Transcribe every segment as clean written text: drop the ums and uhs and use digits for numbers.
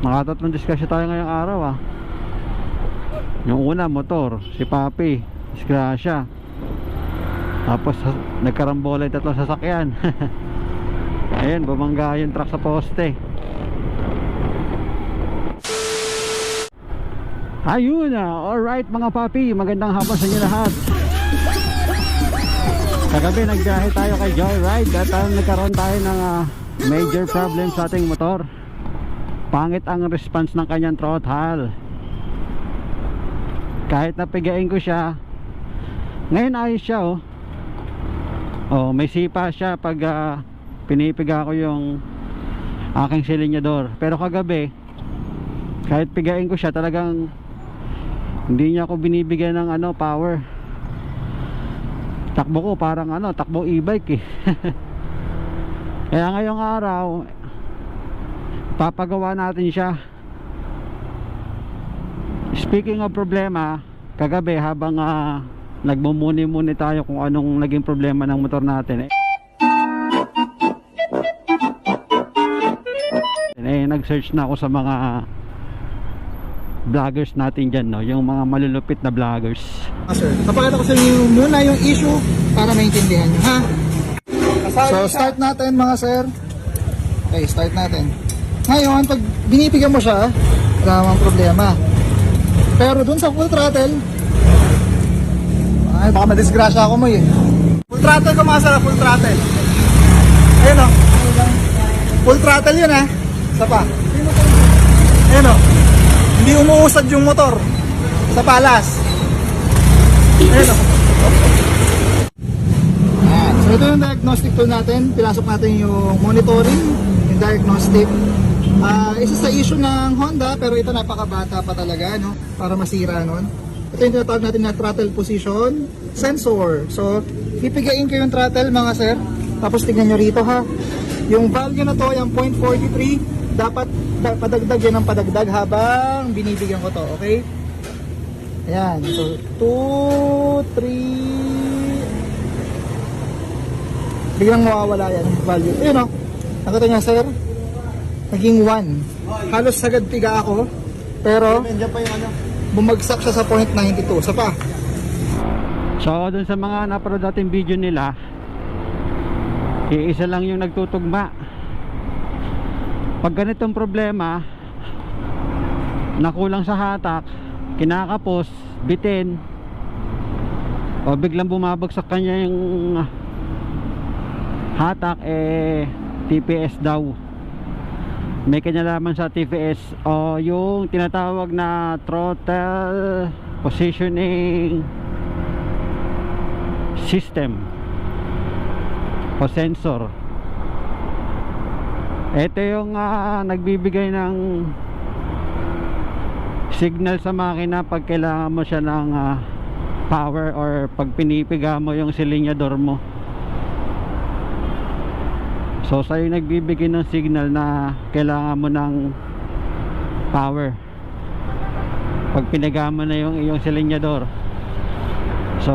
Nakatatlong discussion tayo ngayong araw ah. Yung una motor, si Papi, disgrasya. Tapos nagkarambola yung tatlong sasakyan. Ayun, bumangga yung truck sa poste. Ayun na, alright mga Papi, magandang hapon sa inyo lahat. Kagabi nagbiyahe tayo kay Joyride at nagkaroon tayo ng major problem sa ating motor. Pangit ang response ng kanyang throttle. Kahit napigain ko siya, ngayon ayos siya oh. Oh, may sipa siya pag pinipiga ko yung aking silinyador. Pero kagabi, kahit pigain ko siya, talagang hindi niya ako binibigyan ng power. Takbo ko parang takbo e-bike eh. Kaya ngayong araw papagawa natin siya. Speaking of problema, kagabi habang nagmumuni-muni tayo kung anong naging problema ng motor natin nag-search na ako sa mga vloggers natin dyan, no? Yung mga malulupit na vloggers. Sir, papakita ko sa inyo muna yung issue para maintindihan nyo, ha? So, start natin mga sir. Okay, start natin. Ngayon, pag binibigyan mo siya, wala namang problema. Pero dun sa full throttle, ay, baka madisgrasya ako mo eh. Full throttle ko mga sir, full throttle. Ayun o. Full throttle yun ha. Isa pa. Ayun o. Hindi umuusad yung motor sa palas. Ayun o. So ito yung diagnostic tool natin. Pinasok natin yung monitoring, yung diagnostic. Isa sa issue ng Honda, pero ito napakabata pa talaga, no? Para masira nun. Ito yung tinatawag natin na throttle position sensor. So pipigain ko yung throttle mga sir. Tapos tignan nyo rito ha. Yung value na to, yung 0.43, dapat padagdag yan ng padagdag habang binibigyan ko to, okay? Ayan, so 2, 3, biglang mawawala yan yung value. Ayun o, nakita nyo sir, naging 1. Halos sagad piga ako, pero bumagsak siya sa 0.92. Sa pa. So dun sa mga napanood natin video nila, iisa lang yung nagtutugma. Pag ganitong problema, nakulang sa hatak, kinakapos, bitin, o biglang bumabagsak kanya yung hatak, TPS daw. May kinalaman sa TPS o yung tinatawag na throttle positioning system o sensor. Ito yung nagbibigay ng signal sa makina pag kailangan mo siya ng power or pag pinipiga mo yung silinyador mo. So sa'yo nagbibigay ng signal na kailangan mo ng power pag pinaga mo na yung iyong silinyador. So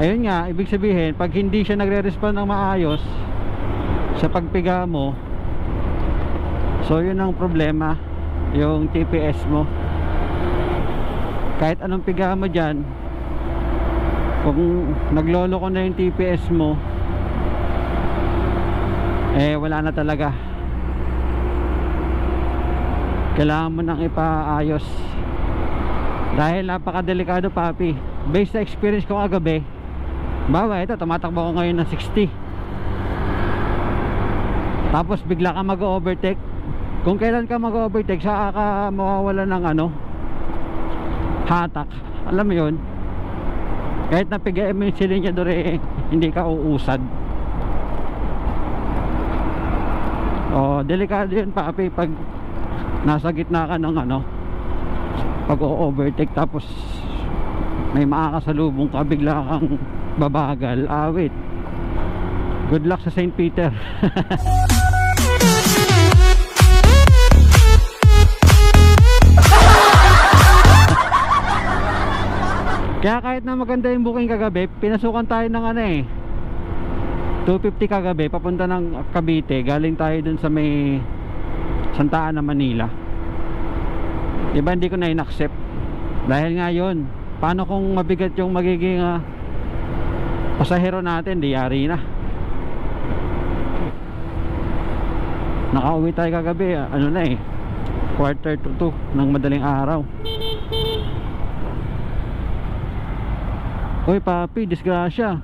ayun nga, ibig sabihin pag hindi siya nagre-respond ng maayos sa pagpiga mo, so yun ang problema, yung TPS mo. Kahit anong piga mo dyan, kung naglolo ko na yung TPS mo, wala na talaga. Kailangan mo nang ipaayos dahil napakadelikado Papi. Based sa experience ko kagabi, bawa ito, tumatakbo ko ngayon ng 60, tapos bigla ka mag-overtake. Kung kailan ka mag-overtake, saka ka mawawala ng hatak. Alam mo yun, kahit napigain mo yung silinyador hindi ka uusad. Delikado yun Papi pag nasa gitna ka ng pag o-overtake tapos may makakasalubong ka, bigla kang babagal, wait, good luck sa St. Peter. Kaya kahit na maganda yung booking kagabi, pinasukan tayo ng 250 kagabi papunta ng Cavite. Galing tayo dun sa may Santa Ana, Manila. Diba hindi ko na in-accept? Dahil nga yun, paano kung mabigat yung magiging pasahero natin, di yari na. Nakauwi tayo kagabi, ano na eh, 1:45 ng madaling araw. Uy papi, disgrasya.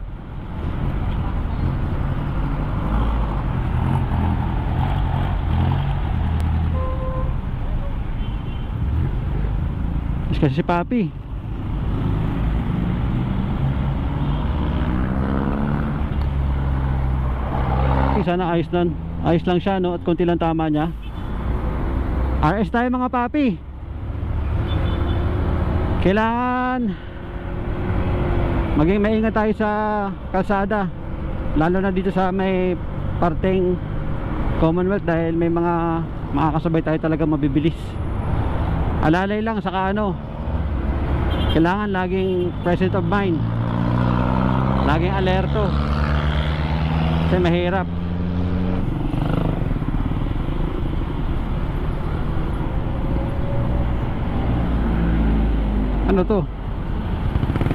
Kasi si papi. Sana ayos lang. Ayos lang siya, no? At konti lang tama niya. RS tayo mga papi. Kailangan maging maingat tayo sa kalsada, lalo na dito sa may parteng Commonwealth, dahil may mga makakasabay tayo talaga mabibilis. Alalay lang saka ano, kailangan laging present of mind, laging alerto, kasi mahirap. Ano to?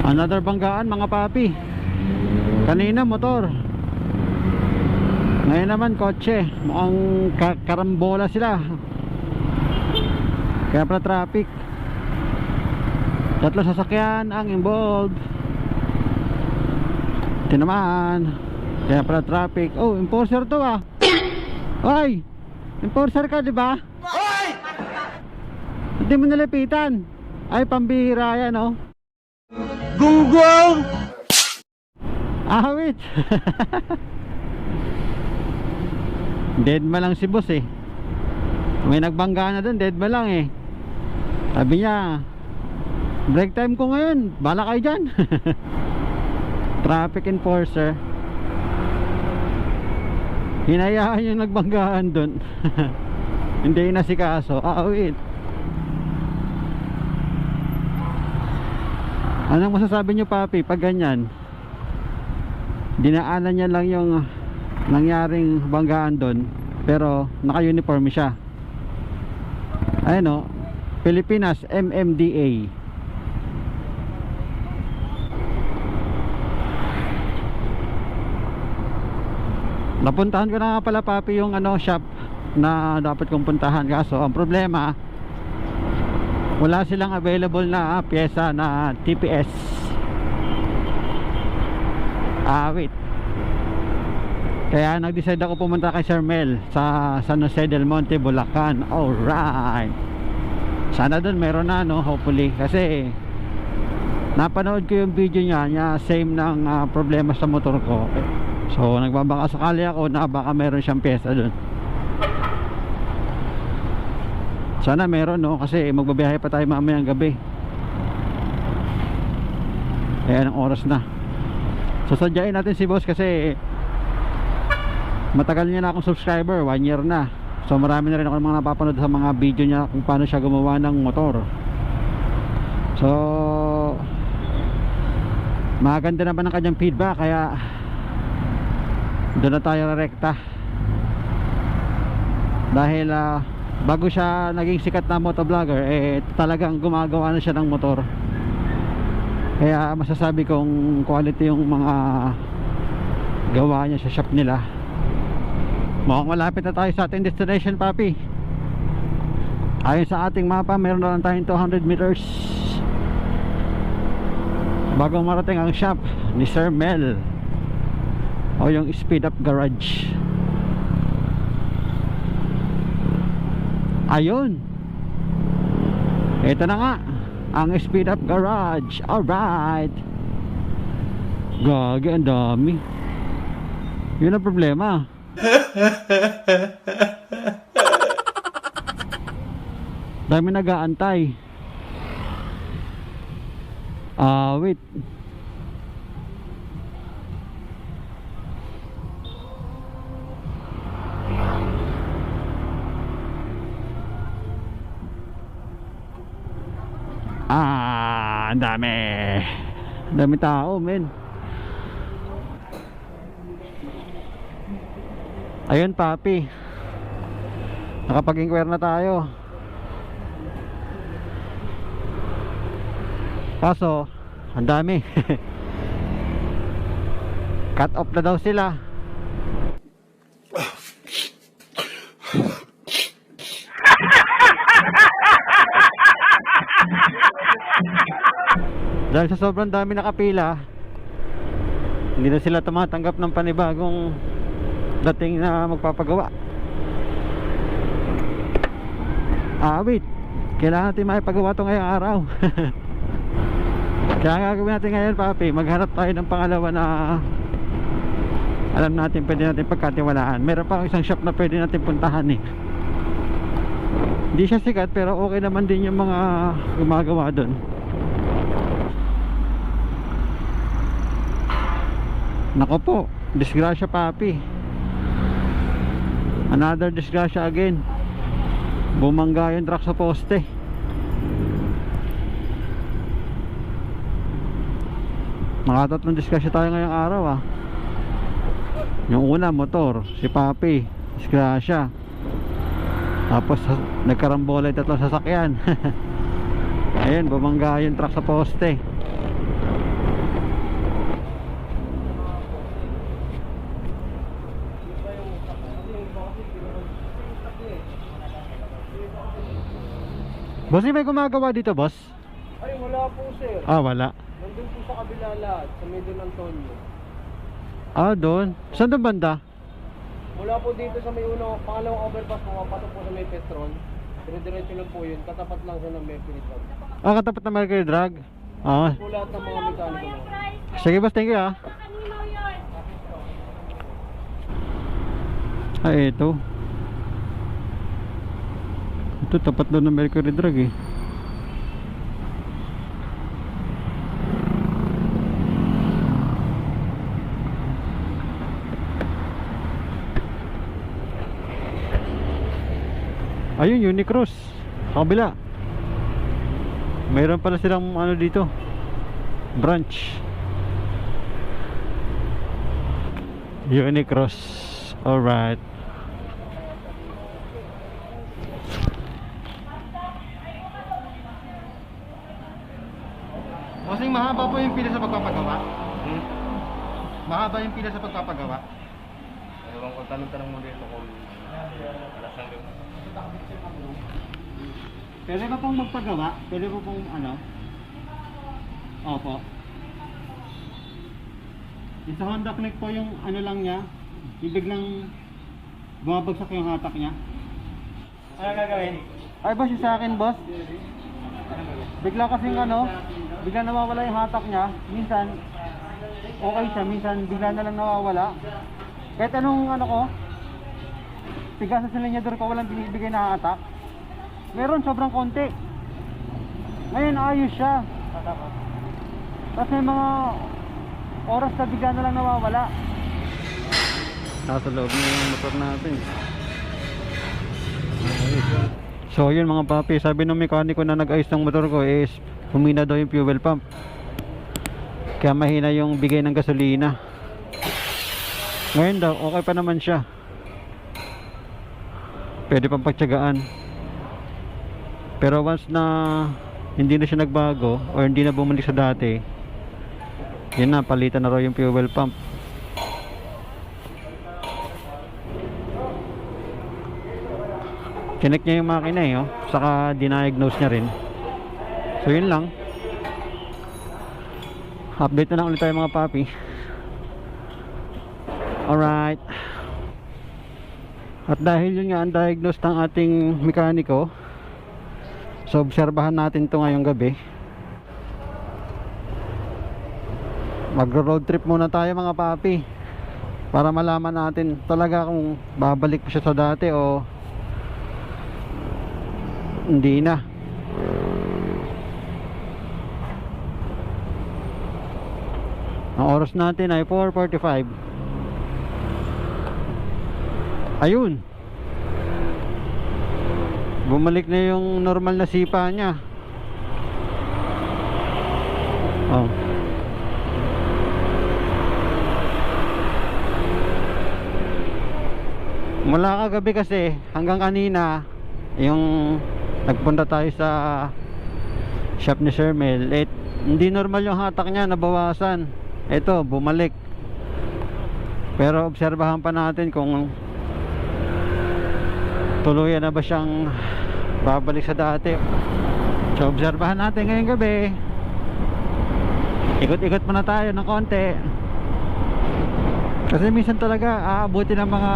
Another banggaan mga papi. Kanina motor, ngayon naman kotse. Mukhang karambola sila, kaya pala traffic. Tatlo sasakyan ang involved. Ito naman, kaya pala traffic. Oh, enforcer to ah. Oy, enforcer ka diba? Hindi mo nalapitan. Ay, pambihira yan oh. Gunggong! Awit! Dead ma lang si boss eh. May nagbangga na dun, dead ma lang eh. Sabi niya, break time ko ngayon, bala kayo dyan. Traffic enforcer. Hinayaan yung nagbanggaan dun. Hindi nasikaso. Awit! Anong masasabi nyo papi pag ganyan? Dinaanan niya lang yung nangyaring banggaan doon, pero naka-uniform siya. Ayun o, Pilipinas MMDA. Napuntahan ko na nga pala papi yung ano, shop na dapat kong puntahan, kaso ang problema, wala silang available na pyesa na TPS. Wait. Kaya nag-decide ako pumunta kay Sir Mel sa San Jose del Monte, Bulacan. Alright. Sana dun meron na no, hopefully. Kasi napanood ko yung video niya same ng problema sa motor ko. So nagbabaka sakali ako na baka meron siyang pyesa dun. Sana meron no, kasi magbabiyahe pa tayo mamayang gabi. Ayan ang oras na. So sadyain natin si boss kasi matagal niya na akong subscriber, 1 year na. So marami na rin ako mga napapanood sa mga video niya kung paano siya gumawa ng motor. So maganda naman ang kanyang feedback, kaya doon na tayo rekta. Dahil bago siya naging sikat na motovlogger, talagang gumagawa na siya ng motor. Kaya masasabi kong quality yung mga gawa niya sa shop nila. Mukhang malapit na tayo sa ating destination papi. Ayon sa ating mapa, meron na lang tayong 200 meters bago marating ang shop ni Sir Mel, o yung Speed Up Garage. Ayun, ito na nga ang Speed Up Garage. Alright. Gagi, ang dami. Yun ang problema. Dami nag-aantay. Wait. Ang dami. Ang dami tao, men. Ayun papi, nakapag-inquire na tayo. Kaso ang dami. Cut off na daw sila. Dahil sa sobrang dami nakapila, hindi na sila tumatanggap ng panibagong dating na magpapagawa. Wait, kailangan natin makipagawa ito ngayong araw. Kaya gagawin natin ngayon, papi, maghanap tayo ng pangalawa na alam natin pwede natin pagkatiwalaan. Meron pa isang shop na pwede natin puntahan eh. Hindi siya sikat pero okay naman din yung mga gumagawa doon. Nako po, disgrasya, papi. Another disgrasya again. Bumangga yung truck sa poste. Nakatatlong disgrasya tayo ngayong araw ah. Yung una, motor, si papi, disgrasya. Tapos nagkarambola yung tatlong sasakyan. Ayun, bumangga yung truck sa poste. Boss, may gumagawa dito, boss? Ay, wala po, sir. Wala. Nandun po sa kabila lahat, sa Medon Antonio. Doon. Saan doon banda? Mula po dito sa may unang, pangalawang overpass po, patok po sa may Petron. Dire-diretso lang po yun, katapat lang sa ng Mercury Drug. Katapat na Mercury Drug? Po lahat ng mga mekaniko mo. Sige, boss, thank you ah. Ito. Ito, tapat doon ng Mercury Drug eh. Ayun, Unicross sa kabila. Mayroon pala silang ano dito, branch. Unicross. Alright. Bossing, mahaba po yung pila sa pagpapagawa. Mahaba yung pila sa pagpapagawa. Ewan ko, tanong-tanong mo dito kung alas lang rin. Pwede ba pong magpagawa? Pwede ba pong ano? Opo. Yung sa Honda Click po yung ano lang niya, yung biglang bumabagsak yung hatak niya. Ano gagawin? Ay boss, yung sa akin boss. Bigla kasing ano, bigla nawawala yung hatak niya. Minsan okay siya, minsan bigla na lang nawawala. Kahit anong ano ko, tigas sa linyador ko, walang binibigay na hatak. Meron sobrang konti. Ngayon ayos siya. Tapos may mga oras na bigla na lang nawawala. Nasa loob na yung motor natin. So yun mga papi, sabi ng mekaniko na nag-ayos ng motor ko is humina daw yung fuel pump. Kaya mahina yung bigay ng gasolina. Ngayon daw, okay pa naman siya. Pwede pang pagtyagaan. Pero once na hindi na siya nagbago or hindi na bumalik sa dati, yun na, palitan na raw yung fuel pump. Chinek niya yung makina eh, oh. Saka diniagnose niya rin. So yun lang. Update na lang ulit tayo mga papi. Alright. At dahil yun nga ang diagnose ng ating mekaniko, so obserbahan natin to ngayong gabi. Magro-road trip muna tayo mga papi, para malaman natin talaga kung babalik pa siya sa dati o hindi na. Ang oras natin ay 4:45. Ayun, bumalik na yung normal na sipa niya. Oh. Mula kagabi kasi hanggang kanina, yung nagpunta tayo sa shop ni Sir Mel, Hindi normal yung hatak niya, nabawasan. Ito, bumalik. Pero obserbahan pa natin kung tuluyan na ba siyang babalik sa dati. So obserbahan natin ngayong gabi. Ikot-ikot muna tayo ng konti. Kasi minsan talaga aabuti ng mga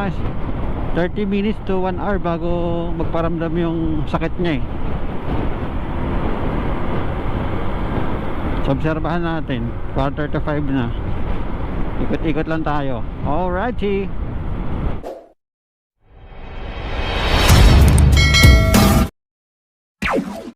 30 minutes to 1 hour bago magparamdam yung sakit niya eh. So obserbahan natin, 4:45 na. Ikot-ikot lang tayo. Alrighty.